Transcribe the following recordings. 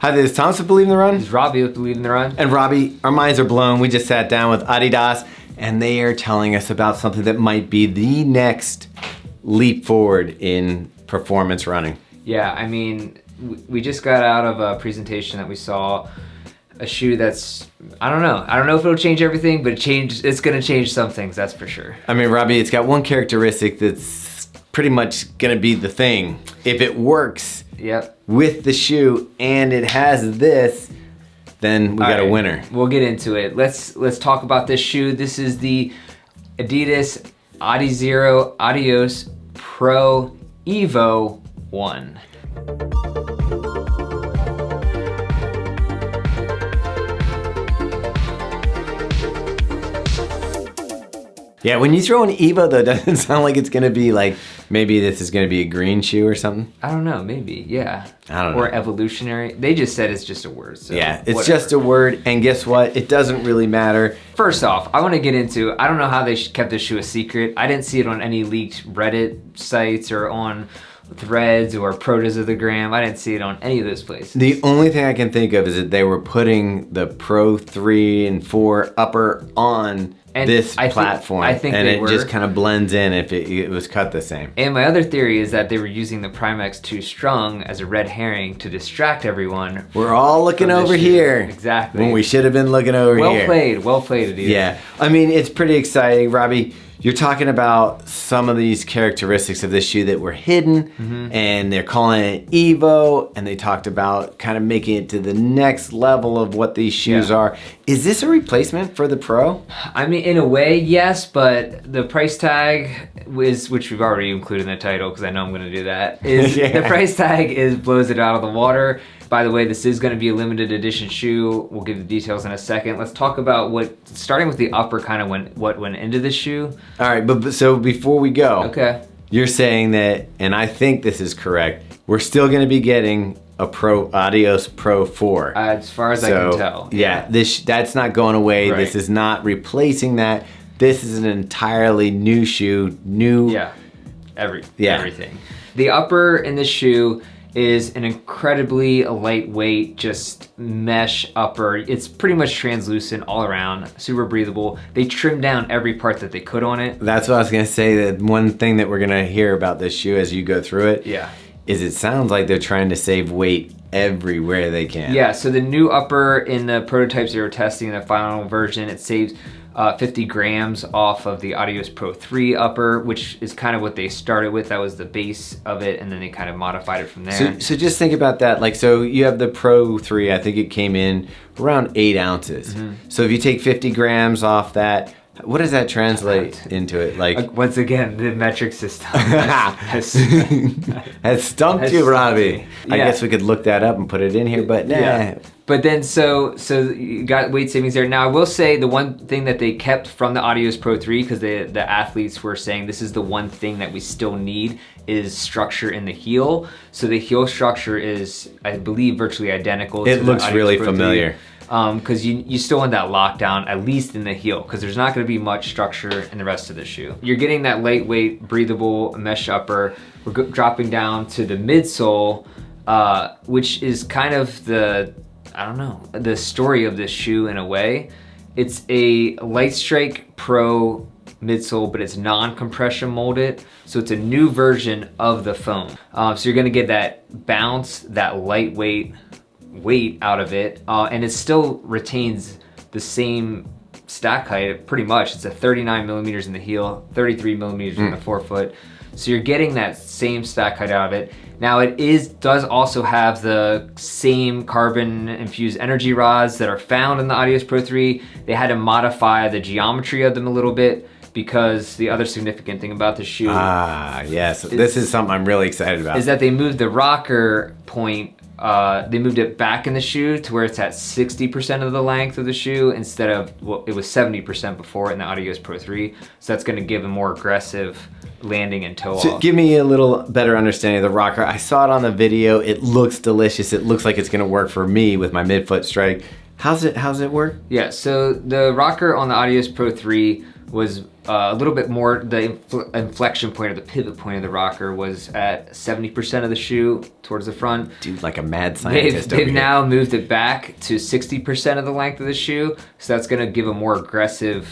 Hi, this is Thomas with Believe in the Run. This is Robbie with Believe in the Run. And Robbie, our minds are blown. We just sat down with Adidas and they are telling us about something that might be the next leap forward in performance running. Yeah, I mean, we just got out of a presentation that we saw, a shoe that's, I don't know if it'll change everything, but it's gonna change some things, that's for sure. I mean, Robbie, it's got one characteristic that's pretty much gonna be the thing. If it works with the shoe and it has this, then we got a winner. We'll get into it. Let's talk about this shoe. This is the Adidas Adizero Adios Pro EVO 1. Yeah, when you throw an EVO though, doesn't it sound like it's gonna be like, maybe this is gonna be a green shoe or something? I don't know, maybe, yeah. I don't know. Or evolutionary. They just said it's just a word, so yeah, it's just a word, and guess what? It doesn't really matter. First off, I wanna get into, I don't know how they kept this shoe a secret. I didn't see it on any leaked Reddit sites or on Threads or Protas of the Gram. I didn't see it on any of those places. The only thing I can think of is that they were putting the Pro 3 and 4 upper on this platform, and it just kind of blends in if it was cut the same. And my other theory is that they were using the Primex 2 Strung as a red herring to distract everyone. We're all looking over here. Exactly. When we should have been looking over here. Well played, Adidas. Yeah, I mean, it's pretty exciting. Robbie, you're talking about some of these characteristics of this shoe that were hidden, and they're calling it EVO, and they talked about kind of making it to the next level of what these shoes are. Is this a replacement for the Pro? I mean, in a way, yes, but the price tag is, which we've already included in the title because I know I'm going to do that, is the price tag blows it out of the water. By the way, this is going to be a limited edition shoe. We'll give the details in a second. Let's talk about starting with the upper, kind of what went into this shoe. All right, but so before we go, you're saying that, and I think this is correct, we're still going to be getting a Adios Pro 4. As far as I can tell. Yeah, that's not going away. Right. This is not replacing that. This is an entirely new shoe, everything. The upper in this shoe is an incredibly lightweight, just mesh upper. It's pretty much translucent all around, super breathable. They trimmed down every part that they could on it. That's what I was gonna say, that one thing that we're gonna hear about this shoe as you go through it, is it sounds like they're trying to save weight everywhere they can. Yeah, so the new upper in the prototypes they were testing in the final version, it saves 50 grams off of the Adios Pro 3 upper, which is kind of what they started with. That was the base of it, and then they kind of modified it from there. So just think about that. Like, so you have the Pro 3, I think it came in around 8 ounces. So if you take 50 grams off that, what does that translate into it? Like, once again, the metric system has stumped you, Robbie. I guess we could look that up and put it in here, but nah. Yeah. But then, so you got weight savings there. Now, I will say the one thing that they kept from the Adios Pro 3, because the athletes were saying this is the one thing that we still need, is structure in the heel. So the heel structure is, I believe, virtually identical. It looks really familiar. Because you still want that lockdown, at least in the heel, because there's not going to be much structure in the rest of the shoe. You're getting that lightweight, breathable mesh upper. We're dropping down to the midsole, which is kind of the story of this shoe in a way. It's a Light Strike Pro midsole, but it's non-compression molded. So it's a new version of the foam. So you're gonna get that bounce, that lightweight weight out of it, and it still retains the same stack height pretty much. It's a 39 millimeters in the heel, 33 millimeters in the forefoot. So you're getting that same stack height out of it. Now it does also have the same carbon infused energy rods that are found in the Adios Pro 3. They had to modify the geometry of them a little bit, because the other significant thing about the shoe, yes, this is something I'm really excited about, is that they moved the rocker point, they moved it back in the shoe to where it's at 60% of the length of the shoe instead of, well, it was 70% before in the Adios Pro 3. So that's gonna give a more aggressive landing and toe off. Give me a little better understanding of the rocker. I saw it on the video. It looks delicious. It looks like it's gonna work for me with my midfoot strike. How's it work? Yeah, so the rocker on the Adios Pro 3 was a little bit more, the inflection point or the pivot point of the rocker was at 70% of the shoe towards the front. Dude, like a mad scientist. They've now moved it back to 60% of the length of the shoe. So that's gonna give a more aggressive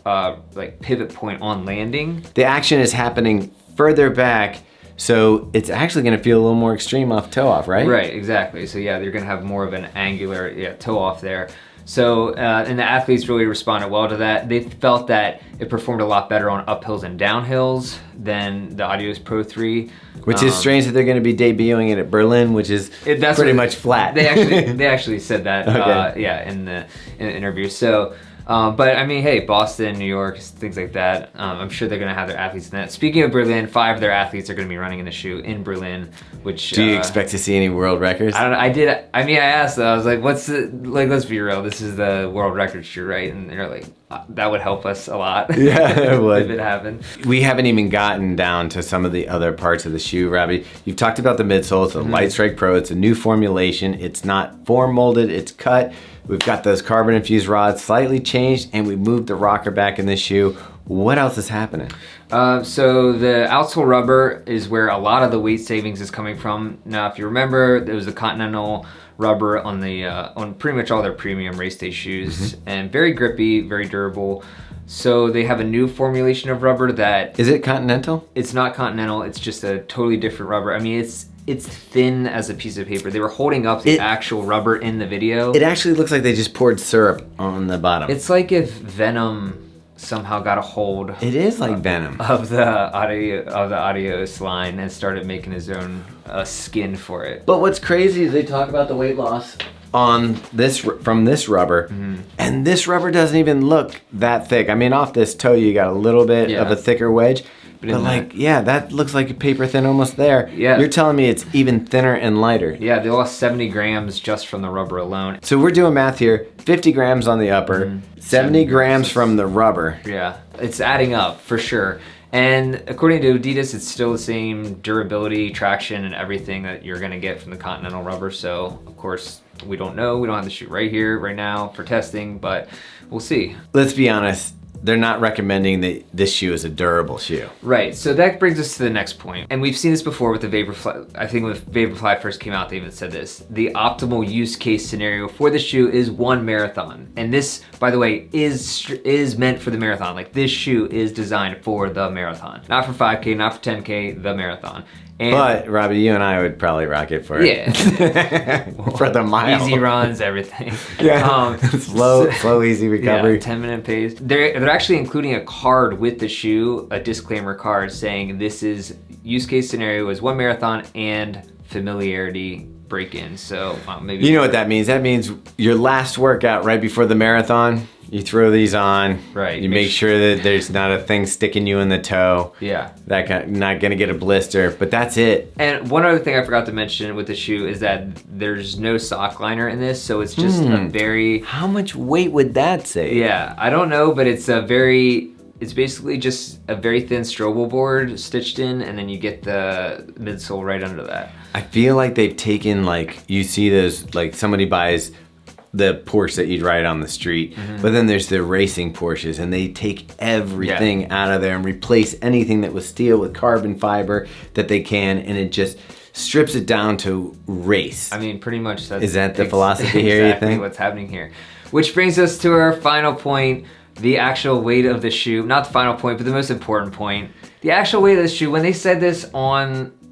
like pivot point on landing. The action is happening further back, so it's actually gonna feel a little more extreme off toe off, right? Right, exactly. So yeah, you're gonna have more of an angular toe off there. So, and the athletes really responded well to that. They felt that it performed a lot better on uphills and downhills than the Adios Pro 3. Which is strange that they're going to be debuting it at Berlin, which is pretty much flat. They actually said that, Okay. yeah, in the interview. So, but I mean, hey, Boston, New York, things like that. I'm sure they're going to have their athletes in that. Speaking of Berlin, 5 of their athletes are going to be running in the shoe in Berlin, which... Do you expect to see any world records? I don't know. I mean, I asked them, I was like, what's the, like, let's be real, this is the world record shoe, right? And they're like, that would help us a lot. Yeah, it would. If it happened. We haven't even gotten down to some of the other parts of the shoe, Robbie. You've talked about the midsole. It's a Light Strike Pro. It's a new formulation. It's not form molded, it's cut. We've got those carbon infused rods slightly changed, and we moved the rocker back in this shoe. What else is happening? So the outsole rubber is where a lot of the weight savings is coming from. Now, if you remember, there was the Continental rubber on the on pretty much all their premium race day shoes, and very grippy, very durable. So they have a new formulation of rubber that... Is it Continental? It's not Continental. It's just a totally different rubber. I mean, it's thin as a piece of paper. They were holding up the actual rubber in the video. It actually looks like they just poured syrup on the bottom. It's like if Venom somehow got a hold. It is like Venom. Of the Adios line and started making his own skin for it. But what's crazy is they talk about the weight loss on this from this rubber, and this rubber doesn't even look that thick. I mean, off this toe you got a little bit of a thicker wedge. But like, yeah, that looks like a paper thin almost there. Yeah. You're telling me it's even thinner and lighter. Yeah, they lost 70 grams just from the rubber alone. So we're doing math here. 50 grams on the upper, 70 grams from the rubber. Yeah, it's adding up for sure. And according to Adidas, it's still the same durability, traction, and everything that you're gonna get from the Continental rubber. So, of course, we don't know. We don't have the shoe right here, right now for testing, but we'll see. Let's be honest. They're not recommending that this shoe is a durable shoe. Right, so that brings us to the next point. And we've seen this before with the Vaporfly. I think when Vaporfly first came out, they even said this. The optimal use case scenario for the shoe is 1 marathon. And this, by the way, is meant for the marathon. Like, this shoe is designed for the marathon. Not for 5K, not for 10K, the marathon. And but Robbie, you and I would probably rock it for it. Yeah. For the mile. Easy runs, everything. Yeah. Slow, easy recovery. Yeah, 10-minute pace. They're actually including a card with the shoe, a disclaimer card saying this is use case scenario is 1 marathon and familiarity break-in. So maybe you know what that means. That means your last workout right before the marathon. You throw these on. Right. You make sure that there's not a thing sticking you in the toe. Yeah. Not gonna get a blister, but that's it. And one other thing I forgot to mention with the shoe is that there's no sock liner in this, so it's just a very... How much weight would that save? Yeah, I don't know, but it's basically just a very thin strobo board stitched in, and then you get the midsole right under that. I feel like they've taken, like, you see those, like somebody buys the Porsche that you'd ride on the street, but then there's the racing Porsches, and they take everything out of there and replace anything that was steel with carbon fiber that they can, and it just strips it down to race. I mean, pretty much that's... Is that the philosophy here, you think? What's happening here. Which brings us to our final point, the actual weight of the shoe. Not the final point, but the most important point. The actual weight of the shoe, when they said this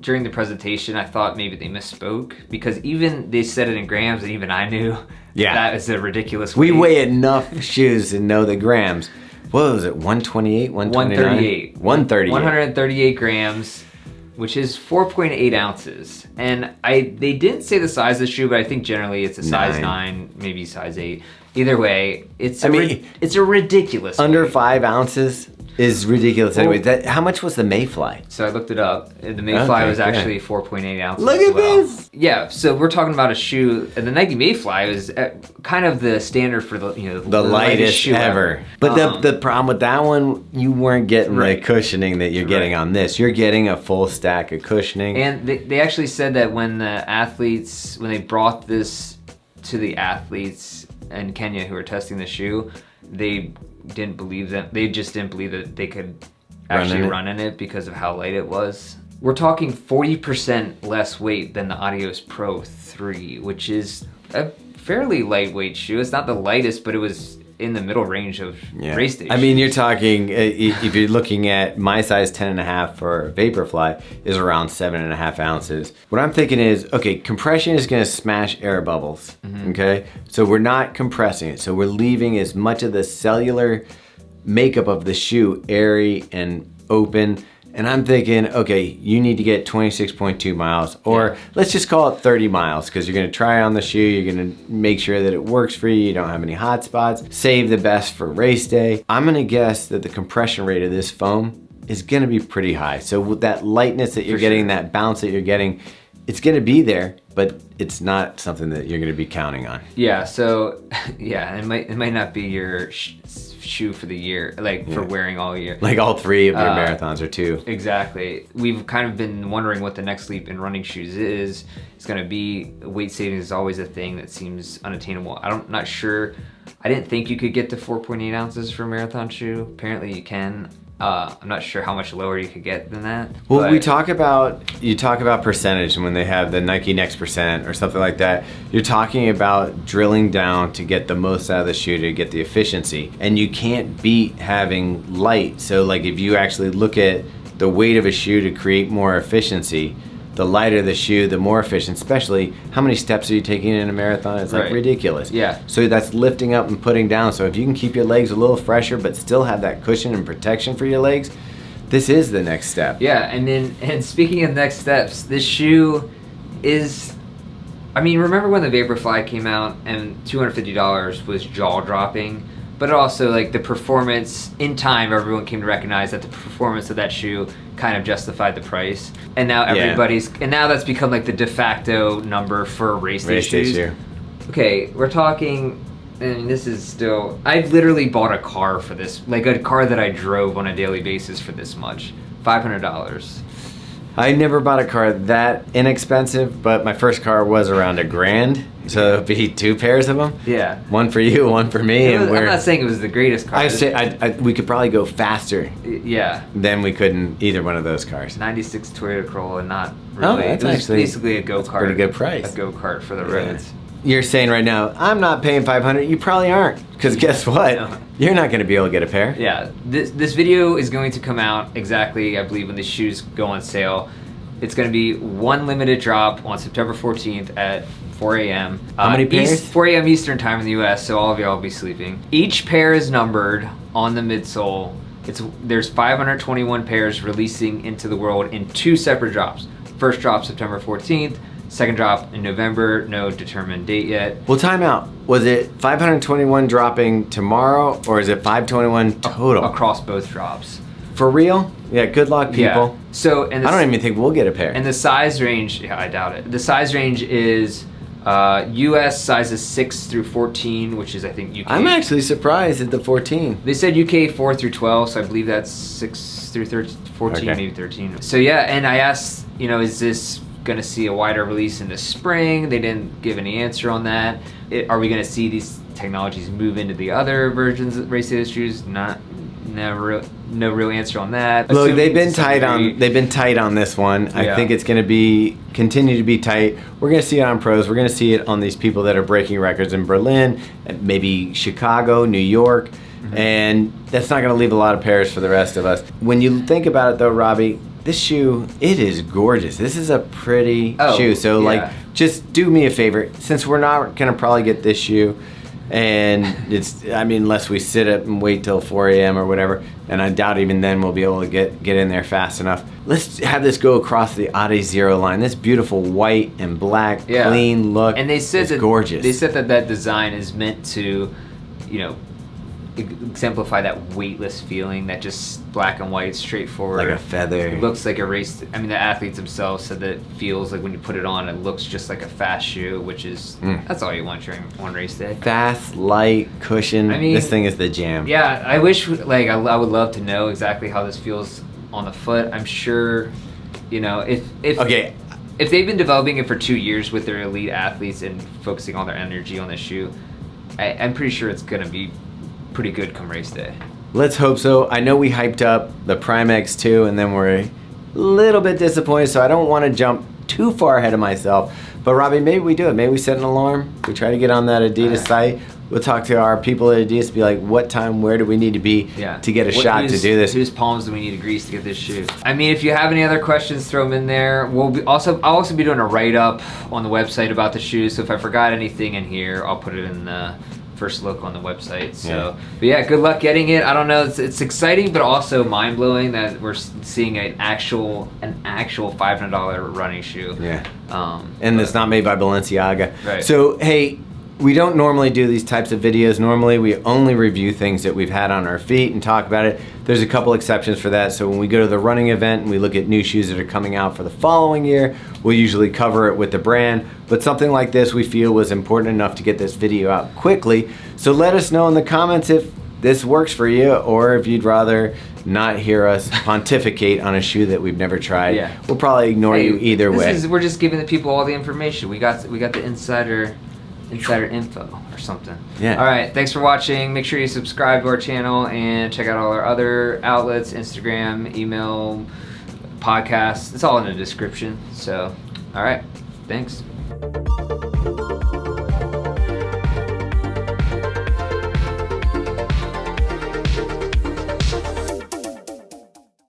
during the presentation, I thought maybe they misspoke, because even they said it in grams, and even I knew that is a ridiculous weight. We weigh enough shoes and know the grams. What was it, 128, 129? 138. 138. 138 grams, which is 4.8 ounces. And they didn't say the size of the shoe, but I think generally it's a size 9, maybe size 8. Either way, it's a ridiculous under weight. 5 ounces is ridiculous. Anyway, how much was the Mayfly? So I looked it up. The Mayfly was actually 4.8 ounces. Look at this! Yeah, so we're talking about a shoe, and the Nike Mayfly is kind of the standard for the lightest shoe ever. But the problem with that one, you weren't getting the cushioning that you're getting on this. You're getting a full stack of cushioning. And they actually said that when they brought this to the athletes in Kenya who were testing the shoe, they didn't believe them. They just didn't believe that they could actually run in it because of how light it was. We're talking 40% less weight than the Adios Pro 3, which is a fairly lightweight shoe. It's not the lightest, but it was in the middle range of race day I mean, shoes. you're talking, if you're looking at my size 10.5 for Vaporfly is around 7.5 ounces. What I'm thinking is, okay, compression is gonna smash air bubbles, okay? So we're not compressing it. So we're leaving as much of the cellular makeup of the shoe airy and open. And I'm thinking, okay, you need to get 26.2 miles, or let's just call it 30 miles, because you're gonna try on the shoe, you're gonna make sure that it works for you don't have any hot spots, save the best for race day. I'm gonna guess that the compression rate of this foam is gonna be pretty high. So with that lightness that you're getting, that bounce that you're getting, it's gonna be there, but it's not something that you're gonna be counting on. Yeah, so yeah, it might not be your shoe for the year, like for wearing all year. Like all 3 of your marathons or 2. Exactly. We've kind of been wondering what the next leap in running shoes is. It's gonna be, weight savings is always a thing that seems unattainable. not sure. I didn't think you could get to 4.8 ounces for a marathon shoe. Apparently you can. I'm not sure how much lower you could get than that. Well, you talk about percentage, and when they have the Nike Next Percent or something like that, you're talking about drilling down to get the most out of the shoe to get the efficiency. And you can't beat having light. So like if you actually look at the weight of a shoe to create more efficiency, the lighter the shoe, the more efficient, especially how many steps are you taking in a marathon? It's like ridiculous. Yeah. So that's lifting up and putting down. So if you can keep your legs a little fresher, but still have that cushion and protection for your legs, this is the next step. Yeah, and speaking of next steps, this shoe is, I mean, remember when the Vaporfly came out and $250 was jaw-dropping? But also, like, the performance, in time, everyone came to recognize that the performance of that shoe kind of justified the price. And now and now that's become like the de facto number for race day shoes. Okay, we're talking, I mean, this is still, I've literally bought a car for this, like a car that I drove on a daily basis for this much, $500. I never bought a car that inexpensive, but my first car was around $1,000. So it'd be 2 pairs of them. Yeah. One for you, one for me. I'm not saying it was the greatest car. I say we could probably go faster. Yeah. Than we could in either one of those cars. 96 Toyota Corolla, not really. That's it was actually basically a go-kart. Pretty good price. A go-kart for the roads. You're saying right now, I'm not paying $500. You probably aren't, because guess what? No. You're not going to be able to get a pair. Yeah. This video is going to come out exactly, I believe, when the shoes go on sale. It's going to be one limited drop on September 14th at 4 a.m. How many pairs? 4 a.m. Eastern time in the US, so all of y'all will be sleeping. Each pair is numbered on the midsole. There's 521 pairs releasing into the world in 2 separate drops. First drop September 14th, second drop in November, no determined date yet. Well, time out. Was it 521 dropping tomorrow, or is it 521 total? Across both drops. For real? Yeah, good luck, people. Yeah. So, and I don't even think we'll get a pair. And the size range, yeah, I doubt it. The size range is US sizes 6 through 14, which is, I think, UK. I'm actually surprised at the 14. They said UK 4 through 12, so I believe that's 6 through 13, 14, maybe 13. So yeah, and I asked, is this going to see a wider release in the spring? They didn't give any answer on that. Are we going to see these technologies move into the other versions of race day shoes? No real answer on that. Look, they've been tight on this one. Yeah. I think it's going to continue to be tight. We're going to see it on pros. We're going to see it on these people that are breaking records in Berlin, maybe Chicago, New York, and that's not going to leave a lot of pairs for the rest of us. When you think about it, though, Robbie, this shoe, it is gorgeous. This is a pretty shoe. So, like, just do me a favor, since we're not going to probably get this shoe. And unless we sit up and wait till 4 a.m. or whatever, and I doubt even then we'll be able to get in there fast enough. Let's have this go across the Adizero line. This beautiful white and black, clean look. And they said that gorgeous. They said that design is meant to, exemplify that weightless feeling, that just black and white, straightforward. Like a feather. It looks like a race. I mean, the athletes themselves said that it feels like when you put it on, it looks just like a fast shoe, which is, that's all you want during one race day. Fast, light, cushion. I mean, this thing is the jam. Yeah, I wish, I would love to know exactly how this feels on the foot. I'm sure, if they've been developing it for 2 years with their elite athletes and focusing all their energy on this shoe, I'm pretty sure it's going to be pretty good come race day. Let's hope so. I know we hyped up the Prime X2 and then we're a little bit disappointed, so I don't want to jump too far ahead of myself. But Robbie, maybe we do it. Maybe we set an alarm. We try to get on that Adidas site. We'll talk to our people at Adidas, be like, what time, where do we need to be to get a shot to do this? Whose palms do we need to grease to get this shoe? I mean, if you have any other questions, throw them in there. I'll also be doing a write-up on the website about the shoes, so if I forgot anything in here, I'll put it in the first look on the website. So, but yeah, good luck getting it. I don't know, it's exciting, but also mind-blowing that we're seeing an actual $500 running shoe. And it's not made by Balenciaga. Right. So, hey, we don't normally do these types of videos. Normally, we only review things that we've had on our feet and talk about it. There's a couple exceptions for that. So when we go to the running event and we look at new shoes that are coming out for the following year, we'll usually cover it with the brand. But something like this we feel was important enough to get this video out quickly. So let us know in the comments if this works for you or if you'd rather not hear us pontificate on a shoe that we've never tried. We'll probably ignore you either way. We're just giving the people all the information. We got the insider info or something. All right, thanks for watching. Make sure you subscribe to our channel and check out all our other outlets, Instagram, email, podcasts. It's all in the description. So, all right, thanks.